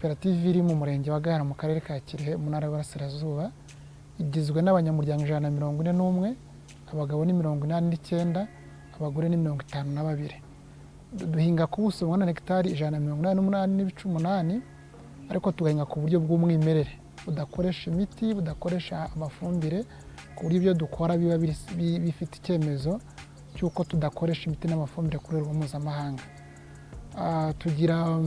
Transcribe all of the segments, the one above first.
koperative iri mu murenge wa Gahara mu karere ka Kirehe mu ntara y'Iburasirazuba, igizwe n'abanyamuryango 141, abagabo ni 89, abagore ni 52. Duhinga ku buso bungana na hegitari 188, ariko tugahinga ku buryo bw'umwimerere budakoresha imiti, budakoresha amafumbire, ku buryo ibyo dukora biba bifite icyemezo cy'uko tudakoresha imiti n'amafumbire ku rwego mpuzamahanga. Tugira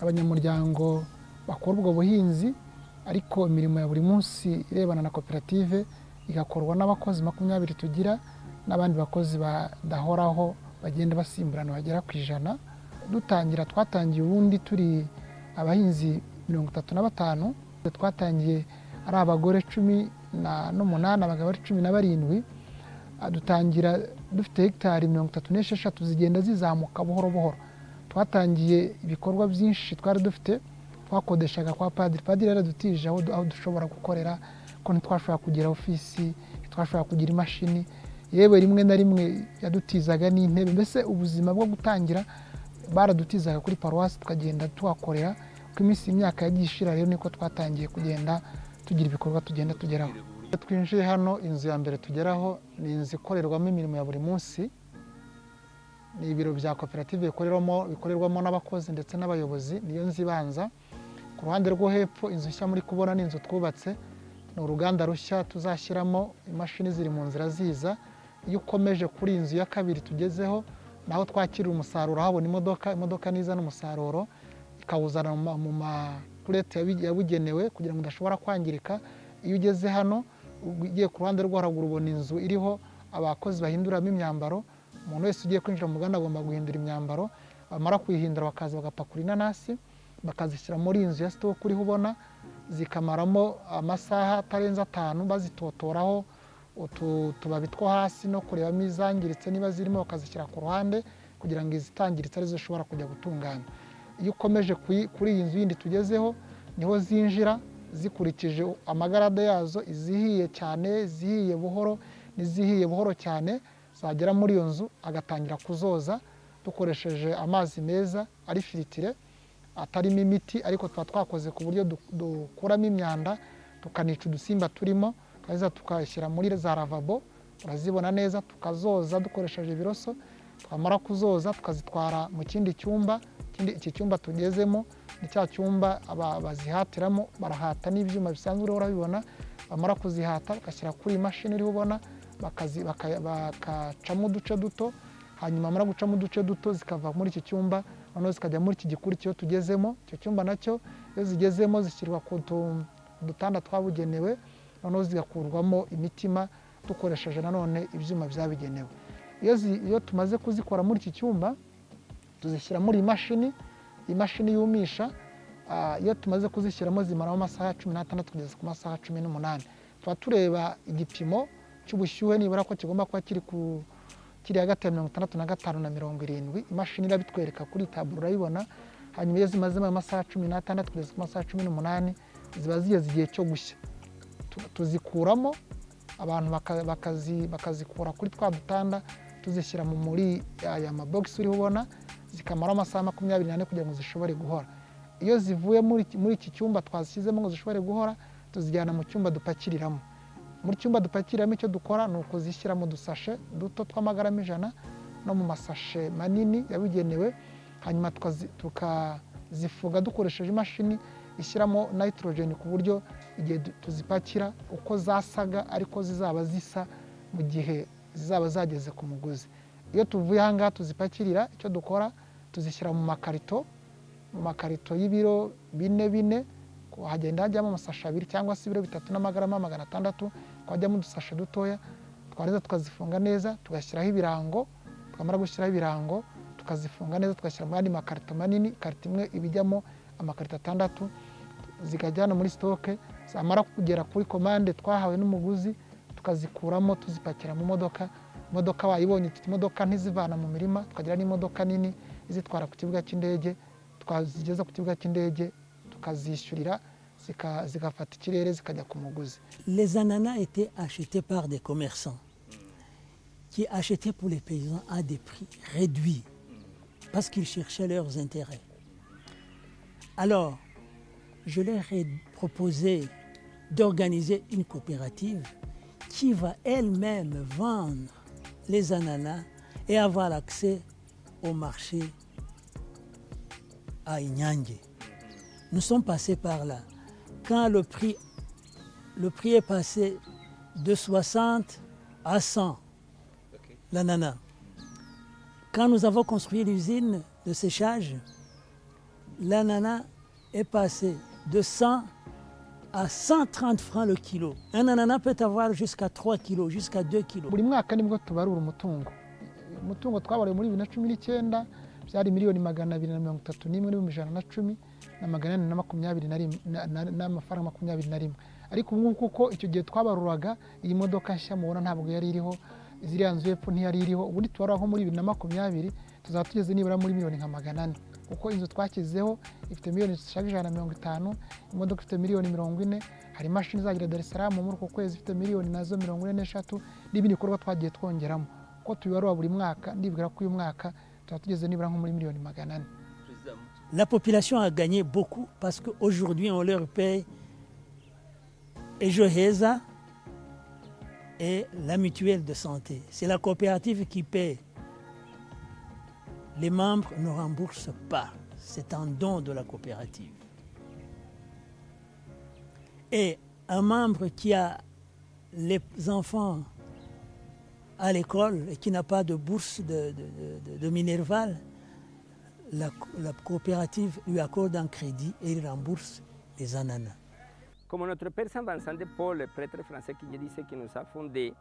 abanyamuryango bakora ubwo buhinzi, ariko imirimo ya buri munsi irebana na koperative igakorwa n'abakozi 20 tugira, n'abandi bakozi badahoraho bagenda basimburana bagera ku 100. Dutangira twatangiye ubundi turi abahinzi 35, twatangiye ari abagore 18, abagabo 17. Dutangira dufite hegitari 36 zigenda zizamuka buhoro buhoro. Twatangiye ibikorwa byinshi twari dufite, twakodeshaga kwa padiri yaradutije aho dushobora gukorera, ko ntitwashobora kugira ofisi, ntitwashobora kugira imashini, yewe rimwe na rimwe yadutizaga n'intebe. Mbese ubuzima bwo gutangira baradutizaga kuri paruwasi tukagenda tuhakorera. Uko imyaka yagiye ishira rero niko twatangiye kugenda tugira ibikorwa tugenda tugeraho. Twinjiye hano, inzu ya mbere tugeraho ni inzu ikorerwamo imirimo ya buri munsi. Ni ibiro bya koperative bikorerwamo n'abakozi ndetse n'abayobozi. Niyo nzu ibanza. Ku ruhande rwo hepfo, inzu nshya muri kubona ni inzu twubatse, ni uruganda rushya tuzashyiramo, imashini ziri mu nzira ziza. Iyo ukomeje kuri inzu ya kabiri tugezeho, naho twakirira umusaruro, habona imodoka nizana umusaruro ikawuzana mu makurete yabugenewe kugira ngo udashobora kwangirika. Iyo ugeze hano ugiye ku ruhande rwo haruguru, ubona inzu iriho abakozi bahinduramo imyambaro. Umuntu wese ugiye kwinjira mu ruganda agomba guhindura imyambaro, bamara kuyihindura bakaza bagapakura inanasi bakazishyira muri inzu ya stock uriho ubona, zikamaramo amasaha atarenze 5 bazitotoraho utubabi two hasi no kurebamo izangiritse niba zirimo, bakazishyira ku ruhande kugira ngo izitangiritse arizo zishobora kujya gutunganya. Iyo ukomeje kuri iyi nzu yindi tugezeho, niho zinjira zikurikije amagarade yazo, izihiye cyane, izihiye buhoro n'izihiye buhoro cyane. Zagera muri iyo nzu agatangira kuzoza dukoresheje amazi meza ari filitire, atarimo imiti, ariko tuba twakoze ku buryo dukuramo imyanda tukanica udusimba turimo, tukaza tukashyira muri za lavabo, urazibona neza, tukazoza dukoresheje ibiroso. Twamara kuzoza tukazitwara mu kindi cyumba. Iki cyumba tugezemo ni cya cyumba bazihatiramo, barahata n'ibyuma bisanzwe uriho urabibona. Bamara kuzihata bagashyira kuri imashini uriho ubona, bakacamo uduce duto, hanyuma bamara gucamo uduce duto zikava muri iki cyumba, noneho zikajya muri iki gikurikiyeho tugezemo. Icyo cyumba nacyo iyo zigezemo zishyirwa ku dutanda twabugenewe, noneho zigakurwamo imitima dukoresheje nanone ibyuma byabigenewe. Iyo tumaze kuzikora muri iki cyumba tuzishyira muri imashini yumisha. Iyo tumaze kuzishyiramo zimaramo amasaha 16 kugeza ku masaha 18. Tuba tureba igipimo cy'ubushyuhe nibura ko kigomba kuba kiri hagati ya 65 na 70. Imashini irabitwereka kuri taburo urayibona. Hanyuma iyo zimazemo amasaha 16 kugeza ku masaha 18 ziba zigeze igihe cyo gushya. Tuzikuramo, abantu bakazikura kuri twa dutanda tuzishyira muri aya mabox uriho ubona, zikamara amasaha 24 kugira ngo zishobore guhora. Iyo zivuye muri iki cyumba twazishyizemo ngo zishobore guhora, tuzijyana mu cyumba dupakiriramo. Muri cyumba dupakiriramo icyo dukora ni ukuzishyira mu dusashe duto tw'amagarama 100 no mu masashe manini yabigenewe. Hanyuma tukazifuga dukoresheje imashini ishyiramo nitrogen, ku buryo igihe tuzipakira uko zasaga ariko zizaba zisa mu gihe zizaba zageze ku muguzi. Iyo tuvuye aha ngaha tuzipakirira, icyo dukora tuzishyira mu makarito y'ibiro 4, hagenda hajyamo amasashe 2 cyangwa se ibiro 3 n'amagarama 600, twajyamo udusashe dutoya. Twareza tukazifunga neza, tugashyiraho ibirango. Twamara gushyiraho ibirango tukazifunga neza, tugashyira mu yandi makarito manini. Karito imwe ibijyamo amakarito 6, zikajyana muri stoke. Zamara kugera kuri komande twahawe n'umuguzi, tukazikuramo tuzipakira mu modoka. Imodoka wayibonye, imodoka ntizivana mu mirima, tukagira n'imodoka nini izitwara ku kibuga cy'indege. Twazigeza ku kibuga cy'indege tukazishyurira, zigafata ikirere zikajya ku muguzi. Les ananas étaient achetés par des commerçants qui achetaient pour les paysans à des prix réduits parce qu'ils cherchaient leurs intérêts. Alors, je leur ai proposé d'organiser une coopérative qui va elle-même vendre les ananas et avoir accès au marché à Inyange. Nous sommes passés par là. Quand le prix est passé de 60 à 100, l'ananas. Quand nous avons construit l'usine de séchage, l'ananas est passé de 100 à 130 francs le kilo. Un ananas peut avoir jusqu'à 3 kilos, jusqu'à 2 kilos. buri mwaka nibwo tubarura umutungo twabaruye muri 2019 byari miliyoni 231 n'ibihumbi 110 na 421 n'amafaranga 21, ariko ubu kuko icyo gihe twabaruraga iyi modoka nshya mubona ntabwo yari iriho, ziriya nzu y'epfo ntiyari iriho, ubundi tubarura nko muri 2020 tuzaba tugeze nibura muri miliyoni nka 400, kuko inzu twakizeho ifite miliyoni 150, imodoka ifite miliyoni 40, hari imashini zagira Dar es Salaam muri uko kwezi ifite miliyoni nazo 43 n'ibindi bikorwa twagiye twongeramo, ko tubibarura buri mwaka ndibwira ko uyu mwaka tuzaba tugeze nibura nko muri miliyoni 400. La population a gagné beaucoup parce qu'aujourd'hui on leur paye Ejo Heza et la mutuelle de santé. C'est la coopérative qui paie. Les membres ne remboursent pas. C'est un don de la coopérative. Et un membre qui a les enfants à l'école et qui n'a pas de bourse de Minerval, la coopérative lui accorde un crédit et il rembourse les ananas. Comme notre père Saint Vincent de Paul, le prêtre français qui disait qu'il nous a fondés,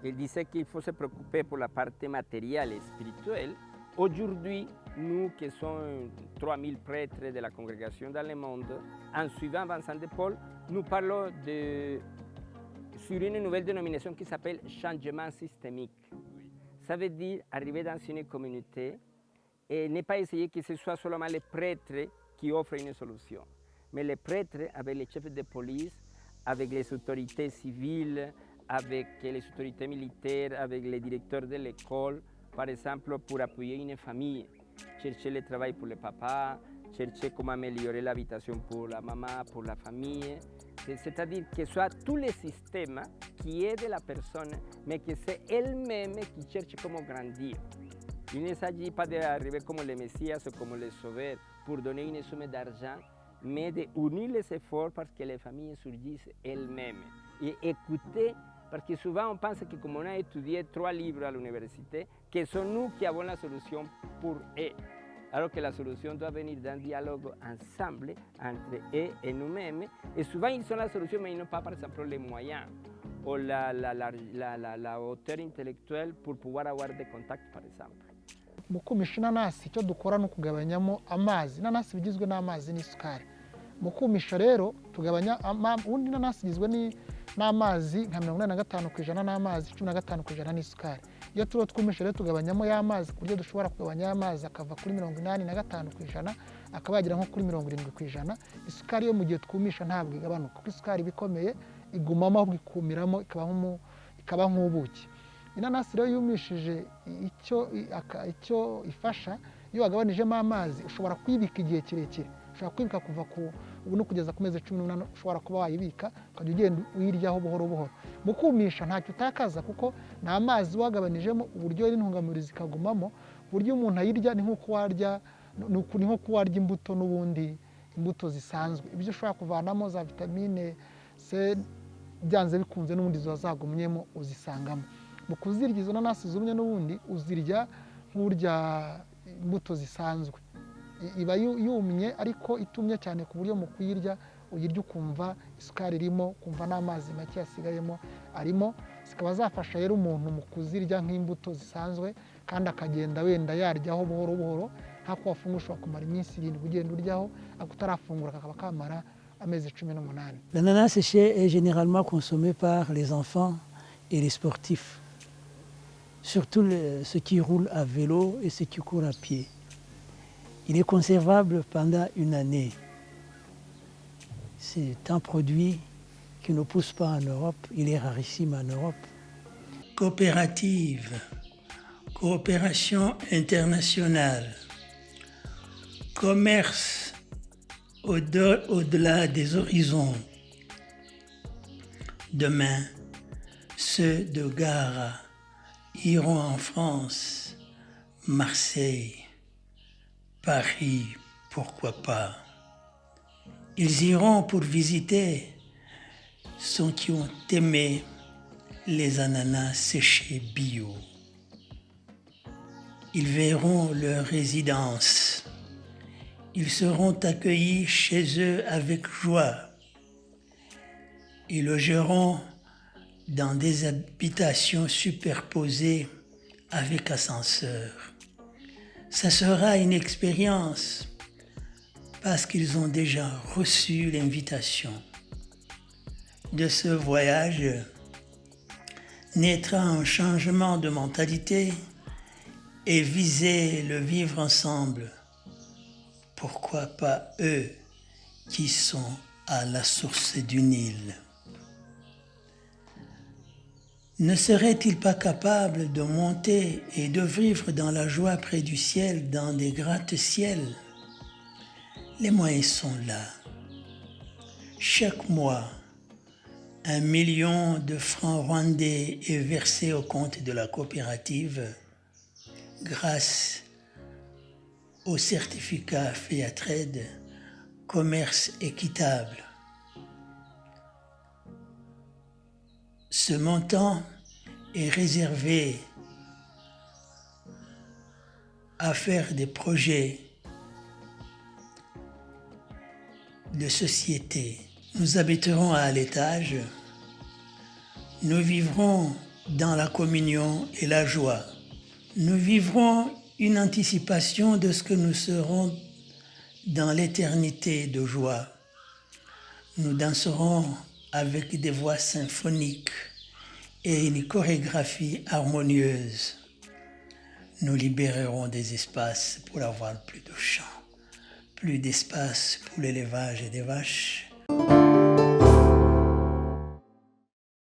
il disait qu'il faut se préoccuper pour la partie matérielle et spirituelle. Aujourd'hui, nous qui sommes 3000 prêtres de la congrégation dans le monde, en suivant Vincent de Paul, nous parlons sur une nouvelle dénomination qui s'appelle changement systémique. Ça veut dire arriver dans une communauté et ne pas essayer que ce soit seulement les prêtres qui offrent une solution, mais les prêtres avec les chefs de police, avec les autorités civiles, avec les autorités militaires, avec les directeurs de l'école, par exemple pour appuyer une famille, chercher le travail pour le papa, chercher comment améliorer l'habitation pour la maman, pour la famille. C'est-à-dire que ce soit tous les systèmes qui aident la personne, mais que c'est elle-même qui cherche comment grandir. Il ne s'agit pas d'arriver comme le Messie ou comme le Sauveur pour donner une somme d'argent, mais d'unir les efforts parce que les familles surgissent elles-mêmes. Et écouter, parce que souvent on pense que comme on a étudié 3 livres à l'université, que sont nous qui avons la solution pour eux. Alors que la solution doit venir d'un dialogue ensemble entre eux et nous-mêmes. Et souvent ils sont la solution, mais ils n'ont pas par exemple les moyens ou la hauteur intellectuelle pour pouvoir avoir des contacts par exemple. Mu kumisha inanasi icyo dukora no kugabanyamo amazi. Inanasi bigizwe n'amazi n'isukari. Mu kumisha rero tugabanya ubundi inanasi igizwe n'amazi nka 85% n'amazi 15% n'isukari. Iyo turo twumisha rero tugabanyamo y'amazi ku buryo dushobora kugabanya y'amazi akava kuri 85% akaba yagira nko kuri 70%. Isukari yo mu gihe twumisha ntabwo igabanuka, kuko isukari bikomeye igumamo ahubwo ikumiramo ikaba nk'ubuki. Inanasi rero yumishije icyo ifasha, iyo wagabanijemo amazi ushobora kuyibika igihe kirekire, ushobora kuyibika kuva ubu no kugeza ku mezi 18 ushobora kuba wayibika ukajya ugenda uyiryaho buhoro buhoro. Mu kumisha ntacyo utakaza kuko nta amazi wagabanijemo, uburyo n'intungamubiri zikagumamo, uburyo umuntu ayirya ni nko kuwarya imbuto n'ubundi imbuto zisanzwe. Ibyo ushobora kuvanamo za vitamine C byanze bikunze n'ubundi ziba zagumyemo uzisangamo. Mu kuzirya izo nanasi zumye n'ubundi uzirya nk'urya imbuto zisanzwe. Iba yumye ariko itumye cyane ku buryo mu kuyirya uyirya ukumva isukari irimo, kumva n'amazi make yasigayemo arimo. Zikaba zafasha rero umuntu mu kuzirya nk'imbuto zisanzwe kandi akagenda wenda yaryaho buhoro buhoro, hako wafungura ushobora kumara iminsi 7 ugenda uryaho, akutarafungura kakaba kamara amezi 18. L'ananas séché est généralement consommé par les enfants et les sportifs, surtout ceux qui roulent à vélo et ceux qui courent à pied. Il est conservable pendant 1 année. C'est un produit qui ne pousse pas en Europe, il est rarissime en Europe. Coopérative, coopération internationale, commerce au-delà des horizons. Demain, ceux de Gara iront en France, Marseille, Paris, pourquoi pas. Ils iront pour visiter ceux qui ont aimé les ananas séchés bio. Ils verront leur résidence. Ils seront accueillis chez eux avec joie. Ils logeront dans des habitations superposées avec ascenseur. Ça sera une expérience parce qu'ils ont déjà reçu l'invitation. De ce voyage naîtra un changement de mentalité et viser le vivre ensemble. Pourquoi pas eux qui sont à la source du Nil? Ne seraient-ils pas capables de monter et de vivre dans la joie près du ciel, dans des gratte-ciels? Les moyens sont là. Chaque mois, 1 million de francs rwandais est versé au compte de la coopérative grâce au certificat Fairtrade, commerce équitable. Ce montant est réservé à faire des projets de société. Nous habiterons à l'étage, nous vivrons dans la communion et la joie. Nous vivrons une anticipation de ce que nous serons dans l'éternité de joie. Nous danserons avec des voix symphoniques et une chorégraphie harmonieuse. Nous libérerons des espaces pour avoir plus de chants, plus d'espace pour l'élevage des vaches.